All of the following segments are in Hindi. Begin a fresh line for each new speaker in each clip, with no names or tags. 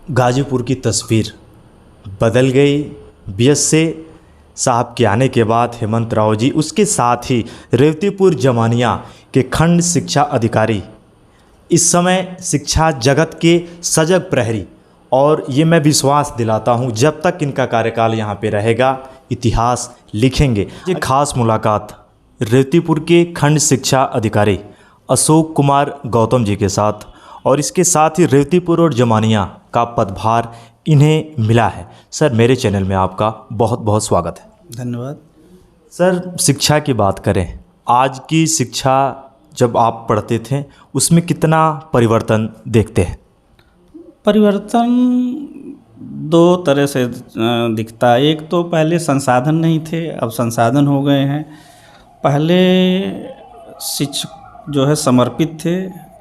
गाजीपुर की तस्वीर बदल गई। बीएसए साहब के आने के बाद हेमंत राव जी, उसके साथ ही रेवतीपुर जमानिया के खंड शिक्षा अधिकारी इस समय शिक्षा जगत के सजग प्रहरी, और ये मैं विश्वास दिलाता हूँ जब तक इनका कार्यकाल यहाँ पे रहेगा इतिहास लिखेंगे। ये खास मुलाकात रेवतीपुर के खंड शिक्षा अधिकारी अशोक कुमार गौतम जी के साथ, और इसके साथ ही रेवतीपुर और जमानिया का पदभार इन्हें मिला है। सर, मेरे चैनल में आपका बहुत बहुत स्वागत है।
धन्यवाद।
सर, शिक्षा की बात करें, आज की शिक्षा जब आप पढ़ते थे उसमें कितना परिवर्तन देखते हैं?
परिवर्तन दो तरह से दिखता है। एक तो पहले संसाधन नहीं थे, अब संसाधन हो गए हैं। पहले शिक्षक जो है समर्पित थे,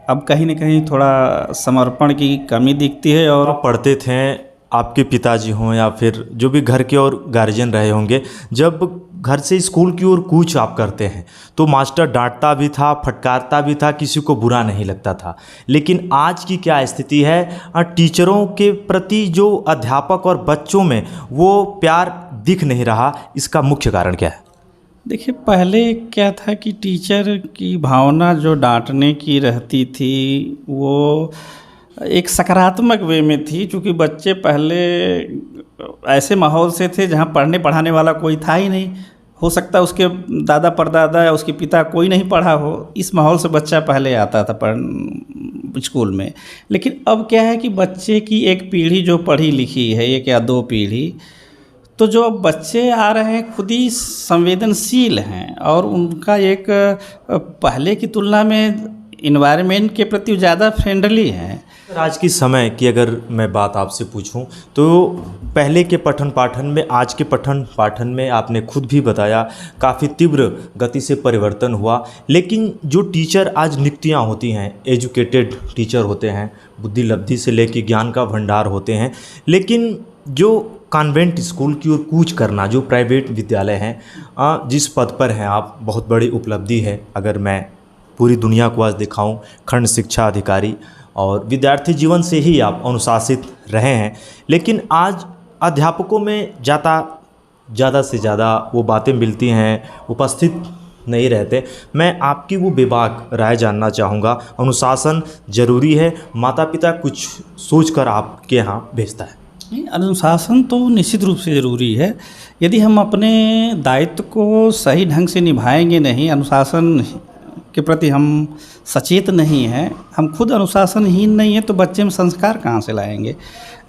अब कहीं न कहीं थोड़ा समर्पण की कमी दिखती है। और
आप पढ़ते थे, आपके पिताजी हों या फिर जो भी घर के और गार्जियन रहे होंगे, जब घर से स्कूल की ओर कूच आप करते हैं तो मास्टर डांटता भी था, फटकारता भी था, किसी को बुरा नहीं लगता था। लेकिन आज की क्या स्थिति है? टीचरों के प्रति जो अध्यापक और बच्चों में वो प्यार दिख नहीं रहा, इसका मुख्य कारण क्या है?
देखिए, पहले क्या था कि टीचर की भावना जो डांटने की रहती थी वो एक सकारात्मक वे में थी, क्योंकि बच्चे पहले ऐसे माहौल से थे जहाँ पढ़ने पढ़ाने वाला कोई था ही नहीं। हो सकता है उसके दादा परदादा या उसके पिता कोई नहीं पढ़ा हो, इस माहौल से बच्चा पहले आता था स्कूल में। लेकिन अब क्या है कि बच्चे की एक पीढ़ी जो पढ़ी लिखी है, एक या दो पीढ़ी, तो जो अब बच्चे आ रहे हैं खुद ही संवेदनशील हैं और उनका एक पहले की तुलना में इन्वायरमेंट के प्रति ज़्यादा फ्रेंडली हैं।
आज की समय की अगर मैं बात आपसे पूछूं तो पहले के पठन पाठन में आज के पठन पाठन में आपने खुद भी बताया काफ़ी तीव्र गति से परिवर्तन हुआ। लेकिन जो टीचर आज नियुक्तियां होती हैं, एजुकेटेड टीचर होते हैं, बुद्धि लब्धि से लेकर ज्ञान का भंडार होते हैं, लेकिन जो कॉन्वेंट स्कूल की ओर कूच करना, जो प्राइवेट विद्यालय हैं, जिस पद पर हैं आप, बहुत बड़ी उपलब्धि है। अगर मैं पूरी दुनिया को आज दिखाऊं, खंड शिक्षा अधिकारी, और विद्यार्थी जीवन से ही आप अनुशासित रहे हैं। लेकिन आज अध्यापकों में ज़्यादा से ज़्यादा वो बातें मिलती हैं, उपस्थित नहीं रहते। मैं आपकी वो बेबाक राय जानना चाहूँगा। अनुशासन ज़रूरी है, माता पिता कुछ सोचकर आपके यहाँ भेजता है?
नहीं, अनुशासन तो निश्चित रूप से ज़रूरी है। यदि हम अपने दायित्व को सही ढंग से निभाएंगे नहीं, अनुशासन के प्रति हम सचेत नहीं हैं, हम खुद अनुशासनहीन नहीं हैं, तो बच्चे में संस्कार कहाँ से लाएंगे?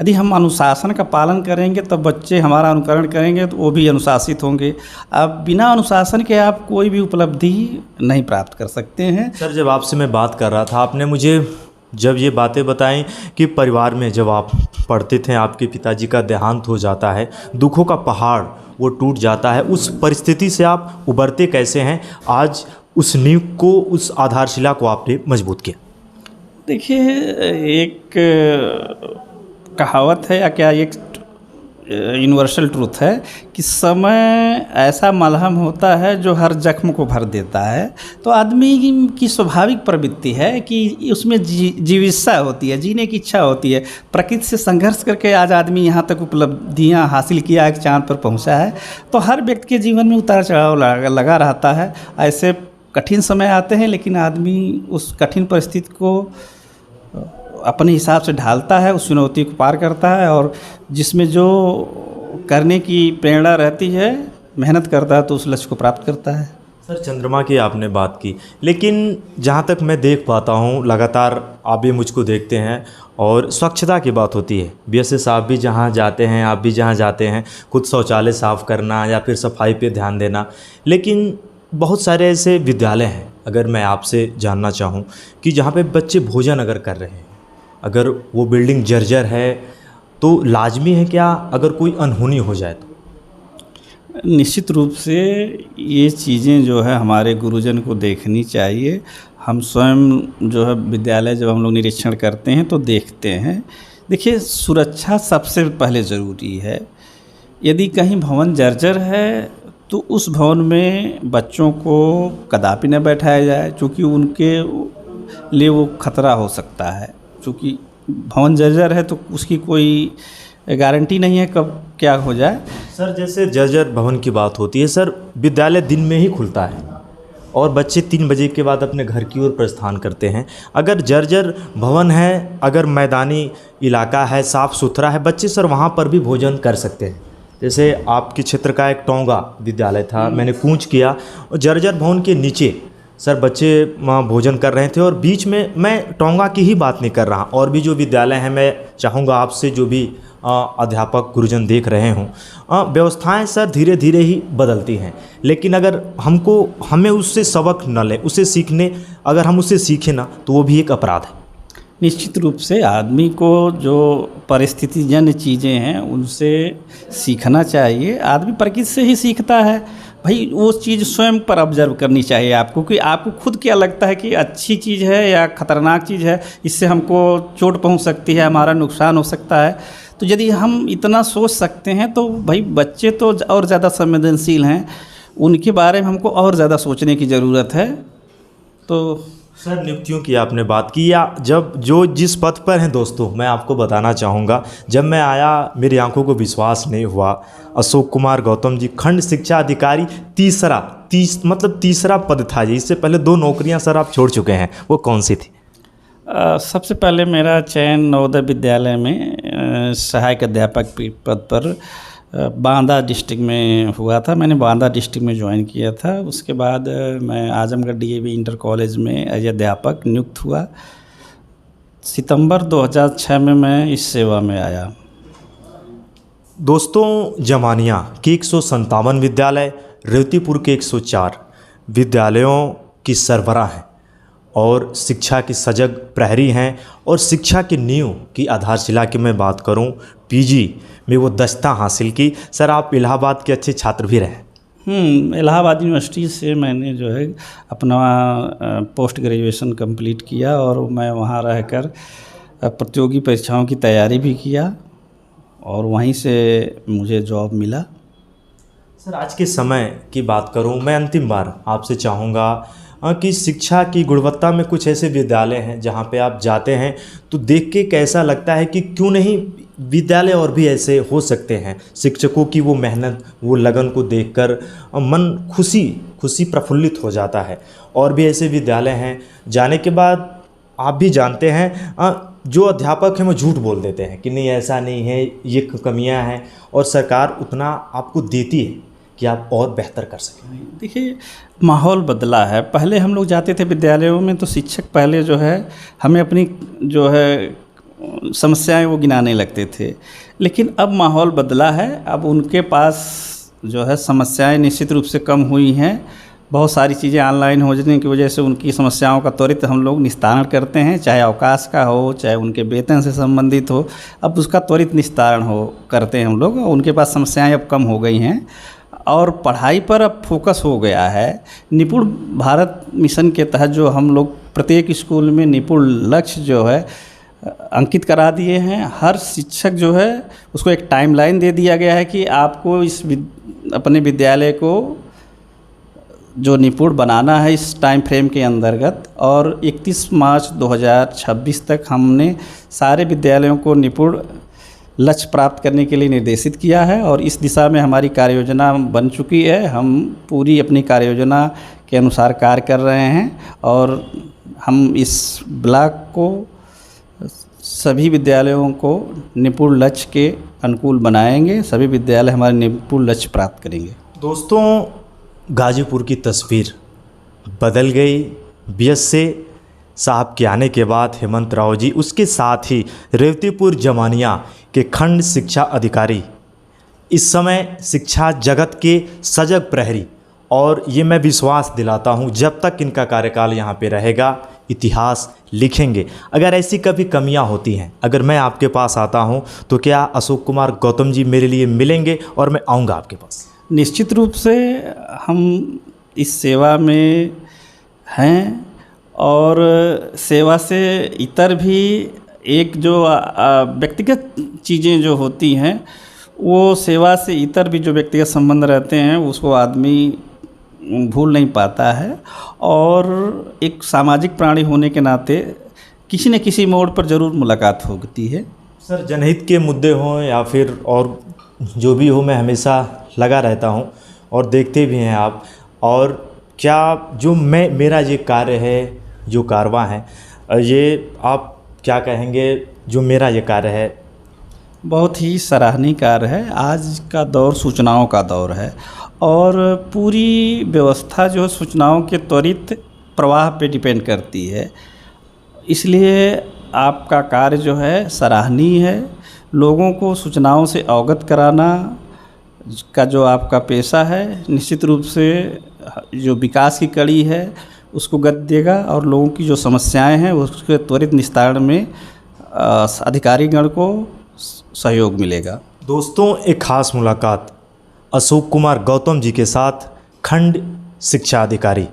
यदि हम अनुशासन का पालन करेंगे तब बच्चे हमारा अनुकरण करेंगे, तो वो भी अनुशासित होंगे। अब बिना अनुशासन के आप कोई भी उपलब्धि नहीं प्राप्त कर सकते हैं।
सर, जब आपसे मैं बात कर रहा था, आपने मुझे जब ये बातें बताई कि परिवार में जब आप पढ़ते थे आपके पिताजी का देहांत हो जाता है, दुखों का पहाड़ वो टूट जाता है, उस परिस्थिति से आप उबरते कैसे हैं? आज उस नींव को, उस आधारशिला को आपने मजबूत किया।
देखिए, एक कहावत है या क्या, एक यूनिवर्सल ट्रूथ है कि समय ऐसा मलहम होता है जो हर जख्म को भर देता है। तो आदमी की स्वाभाविक प्रवृत्ति है कि उसमें जीविष्या होती है, जीने की इच्छा होती है। प्रकृति से संघर्ष करके आज आदमी यहाँ तक उपलब्धियाँ हासिल किया है, चाँद पर पहुँचा है। तो हर व्यक्ति के जीवन में उतार चढ़ाव लगा रहता है। ऐसे कठिन समय आते हैं, लेकिन आदमी उस कठिन परिस्थिति को अपने हिसाब से ढालता है, उस चुनौती को पार करता है, और जिसमें जो करने की प्रेरणा रहती है, मेहनत करता है, तो उस लक्ष्य को प्राप्त करता है।
सर, चंद्रमा की आपने बात की, लेकिन जहाँ तक मैं देख पाता हूँ, लगातार आप भी मुझको देखते हैं, और स्वच्छता की बात होती है। बीएसए साहब भी जहाँ जाते हैं, आप भी जहाँ जाते हैं, खुद शौचालय साफ़ करना या फिर सफाई पे ध्यान देना। लेकिन बहुत सारे ऐसे विद्यालय हैं, अगर मैं आपसे जानना चाहूँ कि जहाँ पे बच्चे भोजन अगर कर रहे हैं, अगर वो बिल्डिंग जर्जर है, तो लाजमी है क्या अगर कोई अनहोनी हो जाए तो?
निश्चित रूप से ये चीज़ें जो है हमारे गुरुजन को देखनी चाहिए। हम स्वयं जो है विद्यालय जब हम लोग निरीक्षण करते हैं तो देखते हैं। देखिए, सुरक्षा सबसे पहले ज़रूरी है। यदि कहीं भवन जर्जर है तो उस भवन में बच्चों को कदापि न बैठाया जाए, क्योंकि उनके लिए वो खतरा हो सकता है। क्योंकि भवन जर्जर है तो उसकी कोई गारंटी नहीं है कब क्या हो जाए।
सर जैसे जर्जर भवन की बात होती है सर, विद्यालय दिन में ही खुलता है और बच्चे 3 बजे के बाद अपने घर की ओर प्रस्थान करते हैं। अगर जर्जर भवन है, अगर मैदानी इलाका है, साफ़ सुथरा है, बच्चे सर वहाँ पर भी भोजन कर सकते हैं। जैसे आपके क्षेत्र का एक टोंगा विद्यालय था, मैंने कूच किया, और जर्जर भवन के नीचे सर बच्चे वहाँ भोजन कर रहे थे। और बीच में, मैं टोंगा की ही बात नहीं कर रहा, और भी जो विद्यालय हैं, मैं चाहूँगा आपसे जो भी अध्यापक गुरुजन देख रहे हों, व्यवस्थाएं सर धीरे धीरे ही बदलती हैं, लेकिन अगर हमें उससे सबक न लें, उसे सीखने, अगर हम उससे सीखें ना, तो वो भी एक अपराध है।
निश्चित रूप से आदमी को जो परिस्थितिजन्य चीज़ें हैं उनसे सीखना चाहिए। आदमी प्रकृति से ही सीखता है भाई, वो चीज़ स्वयं पर ऑब्जर्व करनी चाहिए आपको कि आपको खुद क्या लगता है कि अच्छी चीज़ है या ख़तरनाक चीज़ है, इससे हमको चोट पहुंच सकती है, हमारा नुकसान हो सकता है। तो यदि हम इतना सोच सकते हैं तो भाई बच्चे तो और ज़्यादा संवेदनशील हैं, उनके बारे में हमको और ज़्यादा सोचने की ज़रूरत है। तो
सर नियुक्तियों की आपने बात की, या जब जो जिस पद पर हैं दोस्तों, मैं आपको बताना चाहूँगा, जब मैं आया मेरी आंखों को विश्वास नहीं हुआ। अशोक कुमार गौतम जी, खंड शिक्षा अधिकारी, तीसरा पद था जी। इससे पहले 2 नौकरियां सर आप छोड़ चुके हैं, वो कौन सी थी?
सबसे पहले मेरा चयन नवोदय विद्यालय में सहायक अध्यापक पद पर बांदा डिस्ट्रिक्ट में हुआ था। मैंने बांदा डिस्ट्रिक्ट में ज्वाइन किया था। उसके बाद मैं आजमगढ़ डीएवी इंटर कॉलेज में एज अध्यापक नियुक्त हुआ। सितंबर 2006 में मैं इस सेवा में आया।
दोस्तों, जमानिया के 157 विद्यालय, रेवतीपुर के 104 विद्यालयों की सरबराह हैं और शिक्षा की सजग प्रहरी हैं। और शिक्षा की नींव की आधारशिला की मैं बात करूं, पीजी में वो दक्षता हासिल की। सर आप इलाहाबाद के अच्छे छात्र भी रहे।
इलाहाबाद यूनिवर्सिटी से मैंने जो है अपना पोस्ट ग्रेजुएशन कंप्लीट किया और मैं वहाँ रहकर प्रतियोगी परीक्षाओं की तैयारी भी किया और वहीं से मुझे जॉब मिला।
सर आज के समय की बात करूं, मैं अंतिम बार आपसे चाहूँगा कि शिक्षा की गुणवत्ता में कुछ ऐसे विद्यालय हैं जहां पे आप जाते हैं तो देख के कैसा लगता है कि क्यों नहीं विद्यालय और भी ऐसे हो सकते हैं। शिक्षकों की वो मेहनत, वो लगन को देखकर मन खुशी प्रफुल्लित हो जाता है। और भी ऐसे विद्यालय हैं जाने के बाद आप भी जानते हैं जो अध्यापक हैं वो झूठ बोल देते हैं कि नहीं ऐसा नहीं है, ये कमियां हैं, और सरकार उतना आपको देती है कि आप और बेहतर कर सकें।
देखिए माहौल बदला है। पहले हम लोग जाते थे विद्यालयों में तो शिक्षक पहले जो है हमें अपनी जो है समस्याएं वो गिनाने लगते थे, लेकिन अब माहौल बदला है। अब उनके पास जो है समस्याएं निश्चित रूप से कम हुई हैं। बहुत सारी चीज़ें ऑनलाइन हो जाने की वजह से उनकी समस्याओं का त्वरित हम लोग निस्तारण करते हैं, चाहे अवकाश का हो, चाहे उनके वेतन से संबंधित हो, अब उसका त्वरित निस्तारण करते हैं हम लोग। उनके पास समस्याएं अब कम हो गई हैं और पढ़ाई पर अब फोकस हो गया है। निपुण भारत मिशन के तहत जो हम लोग प्रत्येक स्कूल में निपुण लक्ष्य जो है अंकित करा दिए हैं। हर शिक्षक जो है उसको एक टाइमलाइन दे दिया गया है कि आपको अपने विद्यालय को जो निपुण बनाना है इस टाइम फ्रेम के अंतर्गत। और 31 मार्च 2026 तक हमने सारे विद्यालयों को निपुण लक्ष्य प्राप्त करने के लिए निर्देशित किया है और इस दिशा में हमारी कार्य योजना बन चुकी है। हम पूरी अपनी कार्य योजना के अनुसार कार्य कर रहे हैं और हम इस ब्लॉक को सभी विद्यालयों को निपुण लक्ष्य के अनुकूल बनाएंगे। सभी विद्यालय हमारे निपुण लक्ष्य प्राप्त करेंगे।
दोस्तों, गाजीपुर की तस्वीर बदल गई बीएसए साहब के आने के बाद। हेमंत राव जी, उसके साथ ही रेवतीपुर जमानिया के खंड शिक्षा अधिकारी इस समय शिक्षा जगत के सजग प्रहरी, और ये मैं विश्वास दिलाता हूँ जब तक इनका कार्यकाल यहाँ पे रहेगा इतिहास लिखेंगे। अगर ऐसी कभी कमियाँ होती हैं, अगर मैं आपके पास आता हूँ तो क्या अशोक कुमार गौतम जी मेरे लिए मिलेंगे और मैं आऊँगा आपके पास?
निश्चित रूप से हम इस सेवा में हैं और सेवा से इतर भी एक जो व्यक्तिगत चीज़ें जो होती हैं वो सेवा से इतर भी जो व्यक्तिगत संबंध रहते हैं उसको आदमी भूल नहीं पाता है। और एक सामाजिक प्राणी होने के नाते किसी न किसी मोड़ पर ज़रूर मुलाकात होती है।
सर, जनहित के मुद्दे हों या फिर और जो भी हो, मैं हमेशा लगा रहता हूं और देखते भी हैं आप। और क्या जो मेरा ये कार्य है, जो कारवां है, ये आप क्या कहेंगे, जो मेरा ये कार्य है?
बहुत ही सराहनीय कार्य है। आज का दौर सूचनाओं का दौर है और पूरी व्यवस्था जो सूचनाओं के त्वरित प्रवाह पे डिपेंड करती है, इसलिए आपका कार्य जो है सराहनीय है। लोगों को सूचनाओं से अवगत कराना का जो आपका पेशा है, निश्चित रूप से जो विकास की कड़ी है उसको गति देगा और लोगों की जो समस्याएं हैं उसके त्वरित निस्तारण में अधिकारीगण को सहयोग मिलेगा।
दोस्तों, एक खास मुलाकात अशोक कुमार गौतम जी के साथ, खंड शिक्षा अधिकारी।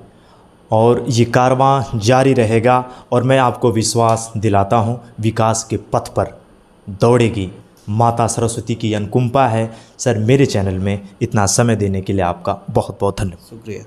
और ये कारवां जारी रहेगा और मैं आपको विश्वास दिलाता हूँ, विकास के पथ पर दौड़ेगी। माता सरस्वती की अनुकंपा है। सर, मेरे चैनल में इतना समय देने के लिए आपका बहुत बहुत धन्यवाद।
शुक्रिया।